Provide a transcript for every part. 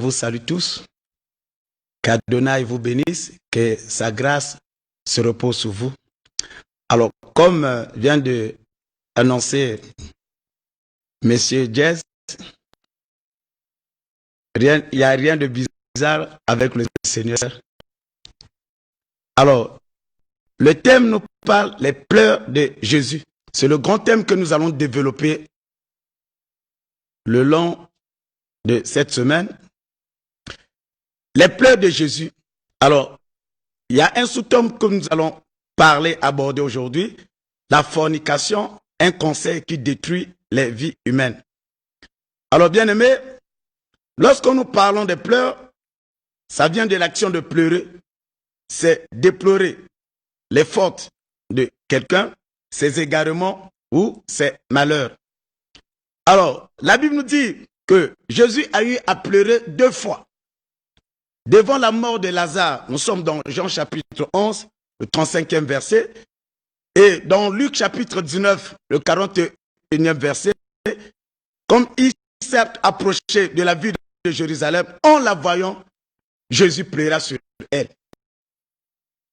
vous salue tous. Qu'Adonai vous bénisse, que sa grâce se repose sur vous. Alors, comme vient de annoncer Monsieur Jazz, il n'y a rien de bizarre avec le Seigneur. Alors, le thème nous parle les pleurs de Jésus. C'est le grand thème que nous allons développer le long de cette semaine. Les pleurs de Jésus. Alors, il y a un sous-thème que nous allons aborder aujourd'hui. La fornication, un conseil qui détruit les vies humaines. Alors, bien-aimés, lorsque nous parlons des pleurs, ça vient de l'action de pleurer. C'est déplorer les fautes de quelqu'un, ses égarements ou ses malheurs. Alors, la Bible nous dit que Jésus a eu à pleurer 2 fois. Devant la mort de Lazare, nous sommes dans Jean chapitre 11, le 35e verset, et dans Luc chapitre 19, le 41e verset, comme il s'est approché de la ville de Jérusalem, en la voyant, Jésus pleura sur elle.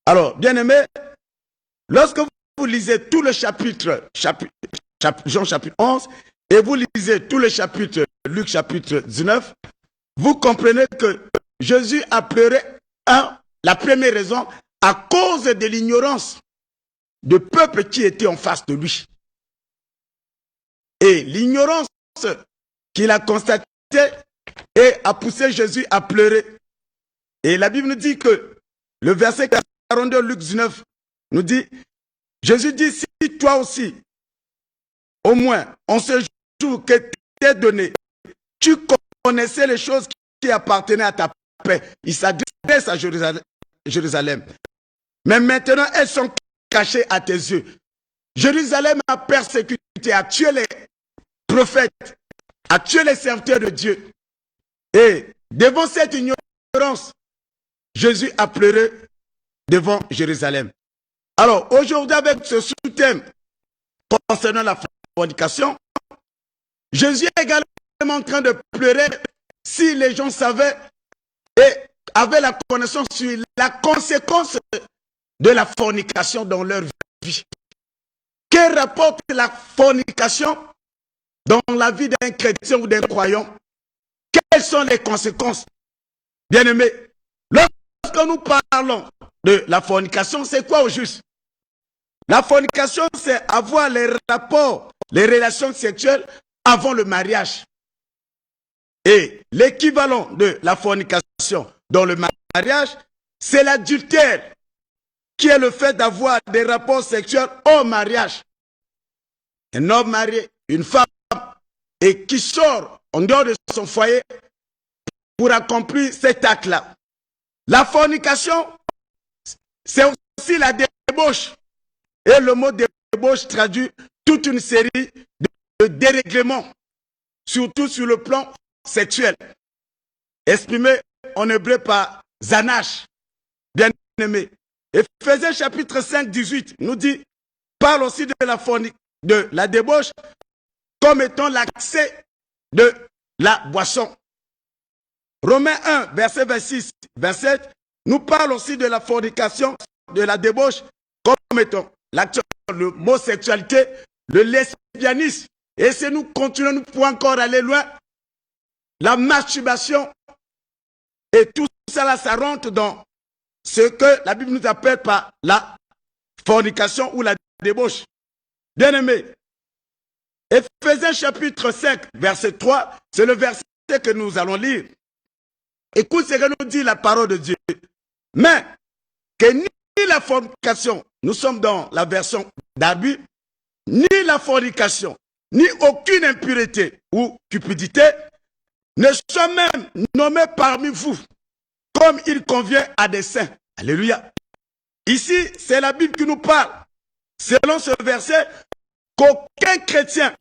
Alors, bien-aimés, lorsque vous lisez tout le chapitre Jean chapitre 11, et vous lisez tout le chapitre Luc chapitre 19, vous comprenez que Jésus a pleuré, la première raison, à cause de l'ignorance du peuple qui était en face de lui. Et l'ignorance qu'il a constatée a poussé Jésus à pleurer. Et la Bible nous dit que le verset 42, Luc 19, nous dit, Jésus dit, si toi aussi, au moins, en ce jour que t'es donné, tu connaissais les choses qui appartenaient à ta paix. Il s'adresse à Jérusalem. Mais maintenant, elles sont cachées à tes yeux. Jérusalem a persécuté, a tué les prophètes, a tué les serviteurs de Dieu. Et devant cette ignorance, Jésus a pleuré devant Jérusalem. Alors, aujourd'hui, avec ce sous-thème concernant la fornication, Jésus est également en train de pleurer si les gens savaient et avaient la connaissance sur la conséquence de la fornication dans leur vie. Que rapporte la fornication dans la vie d'un chrétien ou d'un croyant? Quelles sont les conséquences? Bien-aimés, lorsque nous parlons de la fornication, c'est quoi au juste? La fornication, c'est avoir les rapports, les relations sexuelles avant le mariage. Et l'équivalent de la fornication dans le mariage, c'est l'adultère, qui est le fait d'avoir des rapports sexuels au mariage. Un homme marié, une femme, et qui sort en dehors de son foyer pour accomplir cet acte-là. La fornication, c'est aussi la débauche. Et le mot débauche traduit toute une série de dérèglements, surtout sur le plan sexuel, exprimé en hébreu par Zanash, bien aimé. Éphésiens chapitre 5, 18 nous dit, parle aussi de la débauche comme étant l'accès de la boisson. Romains 1, verset 26, 27, nous parle aussi de la fornication, de la débauche comme étant l'action, l'homosexualité, le lesbianisme. Et si nous continuons, nous pouvons encore aller loin, la masturbation, et tout ça, ça rentre dans ce que la Bible nous appelle par la fornication ou la débauche. Bien-aimés, Éphésiens chapitre 5, verset 3, c'est le verset que nous allons lire. Écoute ce que nous dit la parole de Dieu. Mais que ni la fornication, nous sommes dans la version d'Abus, ni la fornication, ni aucune impureté ou cupidité ne soit même nommé parmi vous, comme il convient à des saints. Alléluia. Ici, c'est la Bible qui nous parle. Selon ce verset, qu'aucun chrétien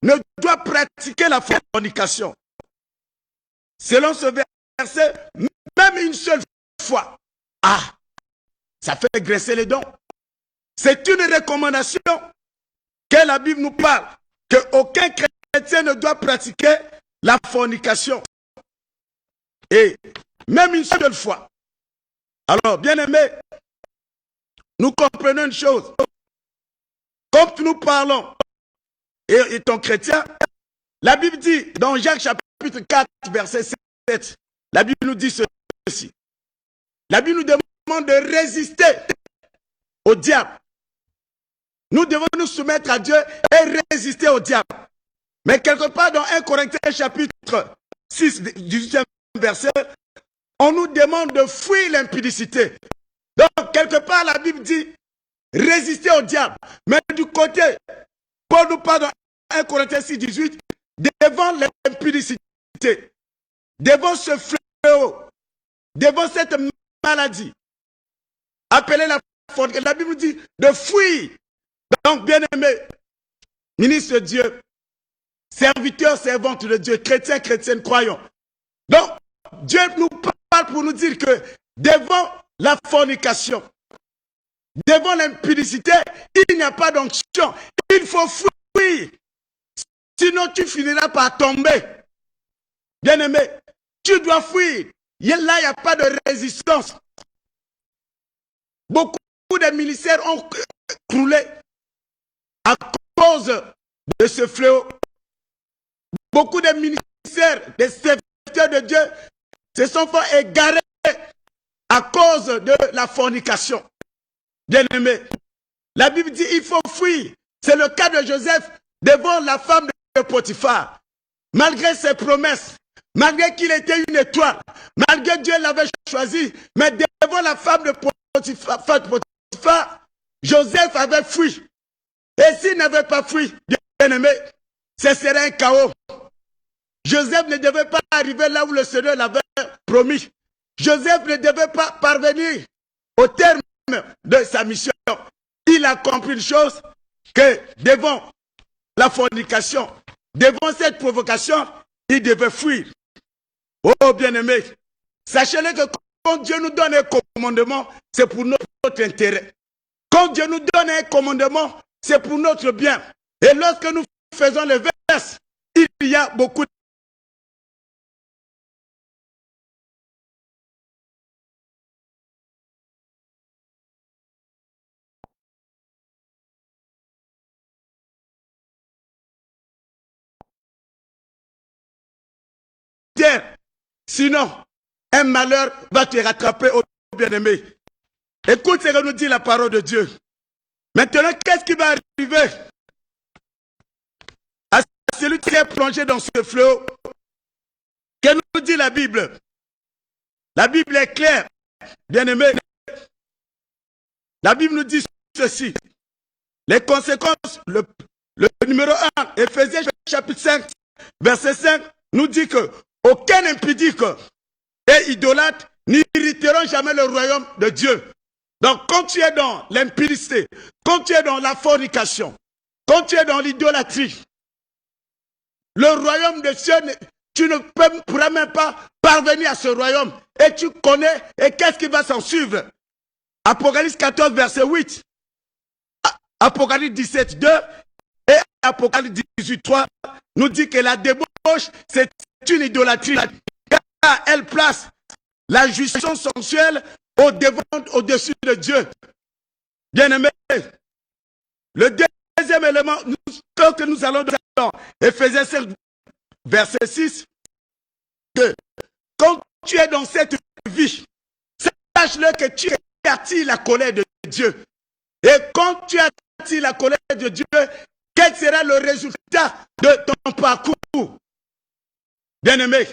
ne doit pratiquer la fornication. Selon ce verset, même une seule fois. Ah, ça fait graisser les dents. C'est une recommandation que la Bible nous parle, qu'aucun chrétien ne doit pratiquer la fornication. Et même une seule fois. Alors, bien aimé, nous comprenons une chose. Quand nous parlons, et étant chrétien, la Bible dit, dans Jacques chapitre 4, verset 7, la Bible nous dit ceci. La Bible nous demande de résister au diable. Nous devons nous soumettre à Dieu et résister au diable. Mais quelque part dans 1 Corinthiens chapitre 6, 18e verset, on nous demande de fuir l'impudicité. Donc, quelque part, la Bible dit résister au diable. Mais du côté, Paul nous parle dans 1 Corinthiens 6, 18, devant l'impudicité, devant ce fléau, devant cette maladie, appelée la fornication. La Bible nous dit de fuir. Donc, bien aimé, ministre de Dieu, serviteur, servante de Dieu, chrétien, chrétienne, croyant. Donc, Dieu nous parle pour nous dire que devant la fornication, devant l'impudicité, il n'y a pas d'onction. Il faut fuir. Sinon, tu finiras par tomber. Bien-aimé, tu dois fuir. Là, il n'y a pas de résistance. Beaucoup de ministères ont croulé à cause de ce fléau. Beaucoup de ministères, des serviteurs de Dieu se sont fait égarer à cause de la fornication. Bien-aimé, la Bible dit il faut fuir. C'est le cas de Joseph devant la femme de Potiphar. Malgré ses promesses, malgré qu'il était une étoile, malgré Dieu l'avait choisi, mais devant la femme de Potiphar, Joseph avait fui. Et s'il n'avait pas fui, bien-aimé, ce serait un chaos. Joseph ne devait pas arriver là où le Seigneur l'avait promis. Joseph ne devait pas parvenir au terme de sa mission. Il a compris une chose, que devant la fornication, devant cette provocation, il devait fuir. Oh bien-aimé, sachez-le que quand Dieu nous donne un commandement, c'est pour notre intérêt. Quand Dieu nous donne un commandement, c'est pour notre bien. Et lorsque nous faisons le verset, il y a beaucoup de sinon, un malheur va te rattraper au bien-aimé. Écoute ce que nous dit la parole de Dieu. Maintenant, qu'est-ce qui va arriver à celui qui est plongé dans ce fleuve? Que nous dit la Bible? La Bible est claire, bien-aimé. La Bible nous dit ceci. Les conséquences, le numéro 1, Éphésiens chapitre 5, verset 5, nous dit que aucun impudique et idolâtre n'irriteront jamais le royaume de Dieu. Donc, quand tu es dans l'impudicité, quand tu es dans la fornication, quand tu es dans l'idolâtrie, le royaume de Dieu, tu ne pourras même pas parvenir à ce royaume. Et tu connais, et qu'est-ce qui va s'en suivre? Apocalypse 14, verset 8. Apocalypse 17, 2 et Apocalypse 18, 3 nous dit que la débauche, c'est une idolâtrie. Car elle place la jouissance sensuelle au-dessus de Dieu. Bien-aimé, le deuxième élément que nous allons dans Éphésiens 5, verset 6, que quand tu es dans cette vie, sache-le que tu attires la colère de Dieu. Et quand tu attires la colère de Dieu, quel sera le résultat de ton parcours? Bien-aimé,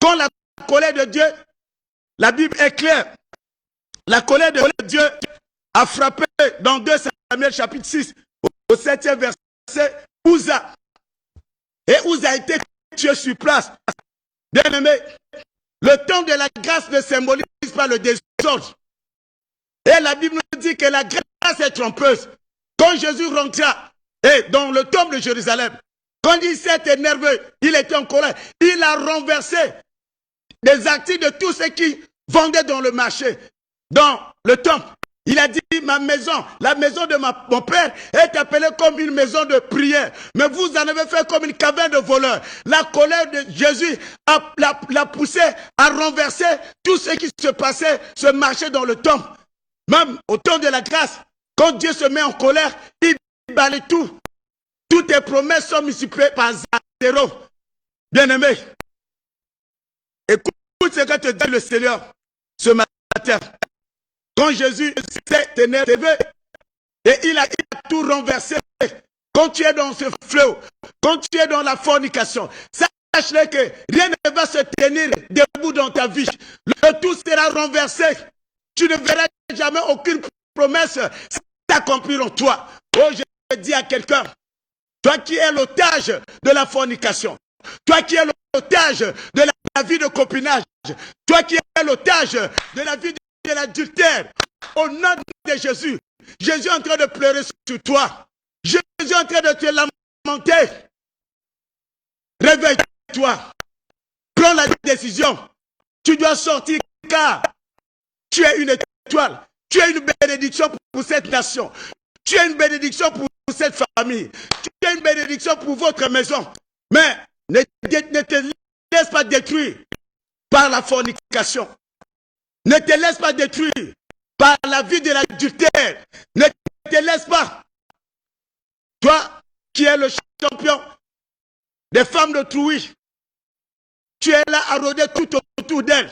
quand la colère de Dieu, la Bible est claire, la colère de Dieu a frappé dans 2 Samuel chapitre 6, au 7e verset, Uza. Et Uza a été tué sur place. Bien-aimé, le temps de la grâce ne symbolise pas le désordre. Et la Bible nous dit que la grâce est trompeuse. Quand Jésus rentra dans le temple de Jérusalem, quand il s'est énervé, il était en colère, il a renversé des articles de tous ceux qui vendaient dans le marché, dans le temple. Il a dit, ma maison, la maison de mon père est appelée comme une maison de prière. Mais vous en avez fait comme une caverne de voleurs. La colère de Jésus l'a poussé à renverser tout ce qui se passait, ce marché dans le temple. Même au temps de la grâce, quand Dieu se met en colère, il balaye tout. Toutes tes promesses sont multipliées par zéro. Bien-aimé, écoute ce que te dit le Seigneur ce matin. Quand Jésus s'est énervé et il a tout renversé, quand tu es dans ce fleuve, quand tu es dans la fornication, sache-le que rien ne va se tenir debout dans ta vie. Le tout sera renversé. Tu ne verras jamais aucune promesse s'accomplir en toi. Oh, je dis à quelqu'un, toi qui es l'otage de la fornication, toi qui es l'otage de la vie de copinage, toi qui es l'otage de la vie de l'adultère, au nom de Jésus, Jésus est en train de pleurer sur toi. Jésus est en train de te lamenter. Réveille-toi. Prends la décision. Tu dois sortir car tu es une étoile. Tu es une bénédiction pour cette nation. Tu es une bénédiction pour cette famille. Tu es une bénédiction pour votre maison. Mais ne te laisse pas détruire par la fornication. Ne te laisse pas détruire par la vie de l'adultère. Ne te laisse pas. Toi qui es le champion des femmes de Trouy, tu es là à rôder tout autour d'elle.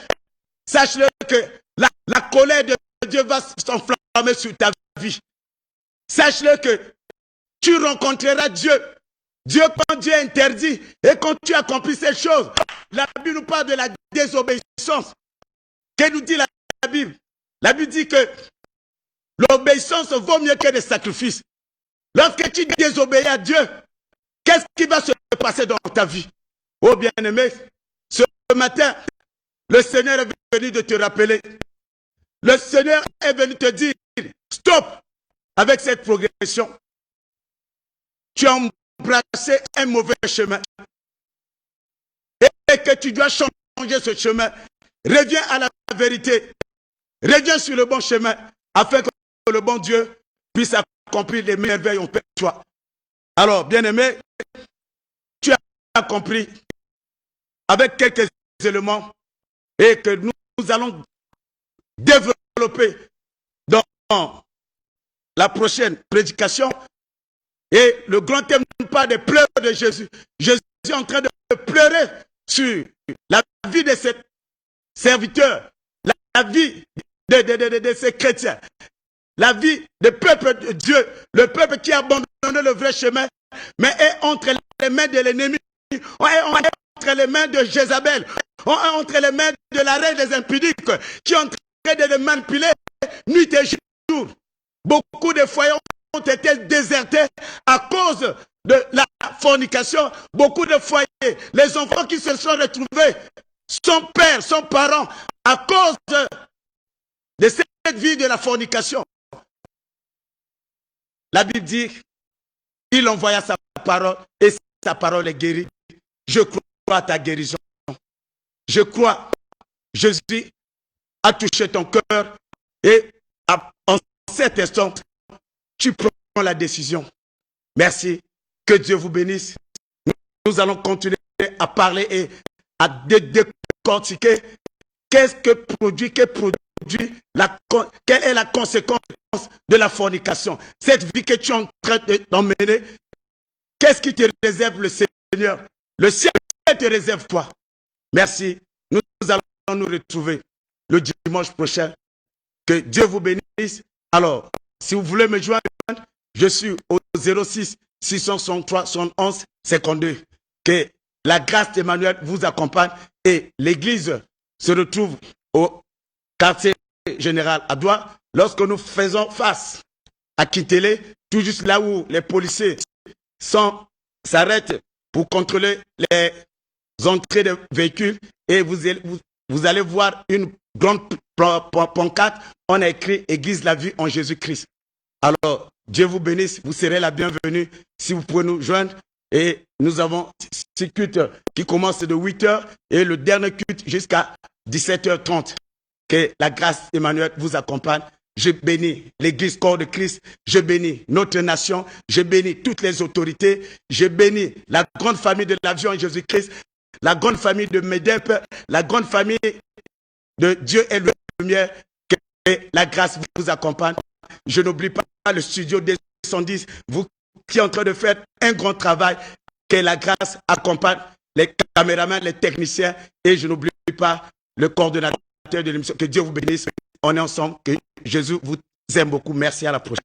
Sache-le que la colère de Dieu va s'enflammer sur ta vie. Sache-le que tu rencontreras Dieu. Dieu, quand Dieu interdit et quand tu accomplis ces choses, la Bible nous parle de la désobéissance. Qu'est-ce que nous dit la Bible? La Bible dit que l'obéissance vaut mieux que les sacrifices. Lorsque tu désobéis à Dieu, qu'est-ce qui va se passer dans ta vie? Oh bien-aimé, ce matin, le Seigneur est venu de te rappeler. Le Seigneur est venu te dire, stop avec cette progression. Tu as embrassé un mauvais chemin. Et que tu dois changer ce chemin. Reviens à la vérité. Reviens sur le bon chemin afin que le bon Dieu puisse accomplir les merveilles en toi. Alors, bien-aimé, tu as compris avec quelques éléments et que nous allons développer dans la prochaine prédication. Et le grand thème n'est pas des pleurs de Jésus. Jésus est en train de pleurer sur la vie de ses serviteurs, la vie de ces chrétiens, la vie du peuple de Dieu, le peuple qui a abandonné le vrai chemin, mais est entre les mains de l'ennemi, est entre les mains de Jézabel, est entre les mains de la reine des impudiques, qui est en train de les manipuler nuit et jour. Beaucoup de foyers ont été désertés à cause de la fornication. Beaucoup de foyers, les enfants qui se sont retrouvés sans père, sans parents, à cause de cette vie de la fornication. La Bible dit, il envoya sa parole et sa parole est guérie. Je crois à ta guérison. Je crois, Jésus a touché ton cœur et en cet instant, tu prends la décision. Merci. Que Dieu vous bénisse. Nous allons continuer à parler et à décortiquer qu'est-ce que produit, quelle est la conséquence de la fornication. Cette vie que tu es en train d'emmener, qu'est-ce qui te réserve le Seigneur? Le ciel te réserve quoi? Merci. Nous allons nous retrouver le dimanche prochain. Que Dieu vous bénisse. Alors, si vous voulez me joindre, je suis au 06 663 71 52. Que la grâce d'Emmanuel vous accompagne et l'église se retrouve au quartier général à Douar. Lorsque nous faisons face à Kitele, tout juste là où les policiers s'arrêtent pour contrôler les entrées de véhicules et vous allez voir une grande pancarte, on a écrit « Église la vie en Jésus-Christ ». Alors, Dieu vous bénisse, vous serez la bienvenue si vous pouvez nous joindre. Et nous avons 6 cultes qui commencent de 8h et le dernier culte jusqu'à 17h30. Que la grâce d'Emmanuel vous accompagne Je bénis l'Église corps de Christ. Je bénis notre nation. Je bénis toutes les autorités. Je bénis la grande famille de l'avion en Jésus-Christ, la grande famille de MEDEP, la grande famille de Dieu et la lumière. Que la grâce vous accompagne. Je n'oublie pas le studio des 110, vous qui êtes en train de faire un grand travail. Que la grâce accompagne les caméramans, les techniciens. Et je n'oublie pas le coordonnateur de l'émission. Que Dieu vous bénisse. On est ensemble. Que Jésus vous aime beaucoup. Merci, à la prochaine.